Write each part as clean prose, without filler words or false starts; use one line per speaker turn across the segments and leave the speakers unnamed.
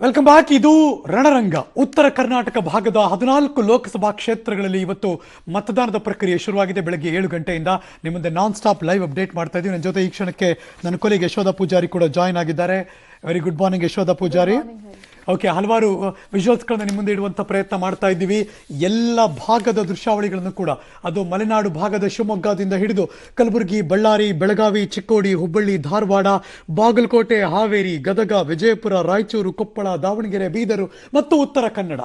Welcome back. ಇದು ರಣರಂಗ. ಉತ್ತರ ಕರ್ನಾಟಕ ಭಾಗದ 14 ಲೋಕಸಭಾ ಕ್ಷೇತ್ರಗಳಲ್ಲಿ ಇವತ್ತು ಮತದಾನದ ಪ್ರಕ್ರಿಯೆ ಶುರುವಾಗಿದೆ. ಬೆಳಗ್ಗೆ 7 ಗಂಟೆಯಿಂದ ನಿಮ್ಮ ಮುಂದೆ ನಾನ್ ಸ್ಟಾಪ್ ಲೈವ್ ಅಪ್ಡೇಟ್ ಮಾಡ್ತಾ ಇದ್ದೀವಿ. ನನ್ನ ಜೊತೆ ಈ ಕ್ಷಣಕ್ಕೆ ನನ್ನ ಕೊಲೆಗೆ ಯಶೋಧ ಪೂಜಾರಿ ಕೂಡ ಜಾಯ್ನ್ ಆಗಿದ್ದಾರೆ. Very good morning Yashoda Pujari. Okay, ಹಲವಾರು ವಿಜುವಲ್ಸ್ಗಳನ್ನ ನಿಮ್ಮ ಮುಂದೆ ಇಡುವಂಥ ಪ್ರಯತ್ನ ಮಾಡ್ತಾ ಇದ್ದೀವಿ. ಎಲ್ಲ ಭಾಗದ ದೃಶ್ಯಾವಳಿಗಳನ್ನು ಕೂಡ, ಅದು ಮಲೆನಾಡು ಭಾಗದ ಶಿವಮೊಗ್ಗದಿಂದ ಹಿಡಿದು ಕಲಬುರಗಿ, ಬಳ್ಳಾರಿ, ಬೆಳಗಾವಿ, ಚಿಕ್ಕೋಡಿ, ಹುಬ್ಬಳ್ಳಿ, ಧಾರವಾಡ, ಬಾಗಲಕೋಟೆ, ಹಾವೇರಿ, ಗದಗ, ವಿಜಯಪುರ, ರಾಯಚೂರು, ಕೊಪ್ಪಳ, ದಾವಣಗೆರೆ, ಬೀದರು ಮತ್ತು ಉತ್ತರ ಕನ್ನಡ,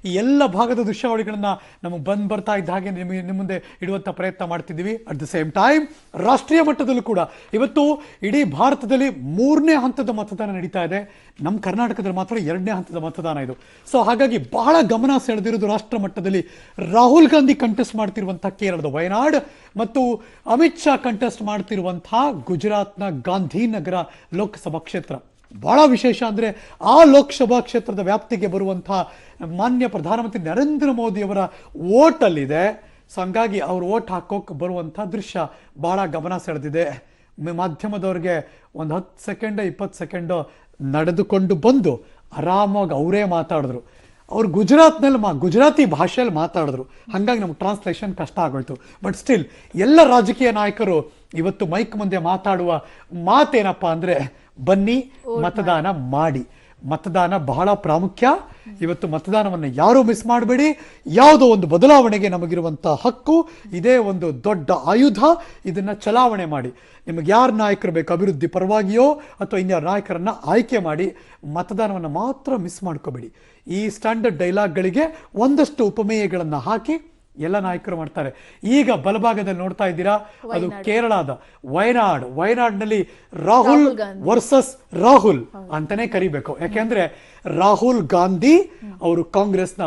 ಈ ಎಲ್ಲ ಭಾಗದ ದೃಶ್ಯಾವಳಿಗಳನ್ನ ನಮಗೆ ಬರ್ತಾ ಇದ್ದ ಹಾಗೆ ನಿಮ್ಮ ಮುಂದೆ ಇಡುವಂಥ ಪ್ರಯತ್ನ ಮಾಡ್ತಿದ್ದೀವಿ. ಅಟ್ ದ ಸೇಮ್ ಟೈಮ್ ರಾಷ್ಟ್ರೀಯ ಮಟ್ಟದಲ್ಲೂ ಕೂಡ ಇವತ್ತು ಇಡೀ ಭಾರತದಲ್ಲಿ 3ನೇ ಹಂತದ ಮತದಾನ ನಡೀತಾ ಇದೆ. ನಮ್ಮ ಕರ್ನಾಟಕದಲ್ಲಿ ಮಾತ್ರ 2ನೇ ಹಂತದ ಮತದಾನ ಇದು. ಸೊ ಹಾಗಾಗಿ ಬಹಳ ಗಮನ ಸೆಳೆದಿರೋದು ರಾಷ್ಟ್ರ ಮಟ್ಟದಲ್ಲಿ ರಾಹುಲ್ ಗಾಂಧಿ ಕಂಟೆಸ್ಟ್ ಮಾಡ್ತಿರುವಂತಹ ಕೇರಳದ ವಯನಾಡ್ ಮತ್ತು ಅಮಿತ್ ಶಾ ಕಂಟೆಸ್ಟ್ ಮಾಡ್ತಿರುವಂತಹ ಗುಜರಾತ್ನ ಗಾಂಧಿನಗರ ಲೋಕಸಭಾ ಕ್ಷೇತ್ರ. ಬಹಳ ವಿಶೇಷ ಅಂದರೆ ಆ ಲೋಕಸಭಾ ಕ್ಷೇತ್ರದ ವ್ಯಾಪ್ತಿಗೆ ಬರುವಂತಹ ಮಾನ್ಯ ಪ್ರಧಾನಮಂತ್ರಿ ನರೇಂದ್ರ ಮೋದಿಯವರ ಓಟಲ್ಲಿದೆ. ಸೊ ಹಂಗಾಗಿ ಅವ್ರು ಓಟ್ ಹಾಕೋಕೆ ಬರುವಂಥ ದೃಶ್ಯ ಬಹಳ ಗಮನ ಸೆಳೆದಿದೆ. ಮಾಧ್ಯಮದವ್ರಿಗೆ ಒಂದು 10 ಸೆಕೆಂಡ್ 20 ಸೆಕೆಂಡ್ ನಡೆದುಕೊಂಡು ಬಂದು ಆರಾಮಾಗಿ ಅವರೇ ಮಾತಾಡಿದ್ರು. ಅವ್ರು ಗುಜರಾತಿ ಭಾಷೆಯಲ್ಲಿ ಮಾತಾಡಿದ್ರು. ಹಾಗಾಗಿ ನಮ್ಗೆ ಟ್ರಾನ್ಸ್ಲೇಷನ್ ಕಷ್ಟ ಆಗೋಯ್ತು. ಬಟ್ ಸ್ಟಿಲ್ ಎಲ್ಲ ರಾಜಕೀಯ ನಾಯಕರು ಇವತ್ತು ಮೈಕ್ ಮುಂದೆ ಮಾತಾಡುವ ಮಾತೇನಪ್ಪ ಅಂದರೆ, ಬನ್ನಿ ಮತದಾನ ಮಾಡಿ. ಮತದಾನ ಬಹಳ ಪ್ರಾಮುಖ್ಯ. ಇವತ್ತು ಮತದಾನವನ್ನು ಯಾರೂ ಮಿಸ್ ಮಾಡಬೇಡಿ. ಯಾವುದೋ ಒಂದು ಬದಲಾವಣೆಗೆ ನಮಗಿರುವಂಥ ಹಕ್ಕು, ಇದೇ ಒಂದು ದೊಡ್ಡ ಆಯುಧ. ಇದನ್ನು ಚಲಾವಣೆ ಮಾಡಿ. ನಿಮಗೆ ಯಾರು ನಾಯಕರು ಬೇಕು, ಅಭಿವೃದ್ಧಿ ಪರವಾಗಿಯೋ ಅಥವಾ ಇನ್ಯಾರ ನಾಯಕರನ್ನು ಆಯ್ಕೆ ಮಾಡಿ. ಮತದಾನವನ್ನು ಮಾತ್ರ ಮಿಸ್ ಮಾಡ್ಕೋಬೇಡಿ. ಈ ಸ್ಟ್ಯಾಂಡರ್ಡ್ ಡೈಲಾಗ್ಗಳಿಗೆ ಒಂದಷ್ಟು ಉಪಮೇಯಗಳನ್ನು ಹಾಕಿ ಎಲ್ಲ ನಾಯಕರು ಮಾಡ್ತಾರೆ. ಈಗ ಬಲಭಾಗದಲ್ಲಿ ನೋಡ್ತಾ ಇದ್ದೀರಾ, ಅದು ಕೇರಳದ ವಯನಾಡ್ನಲ್ಲಿ ರಾಹುಲ್ ವರ್ಸಸ್ ರಾಹುಲ್ ಅಂತಾನೆ ಕರಿಬೇಕು. ಯಾಕೆಂದ್ರೆ ರಾಹುಲ್ ಗಾಂಧಿ ಅವರು ಕಾಂಗ್ರೆಸ್ನ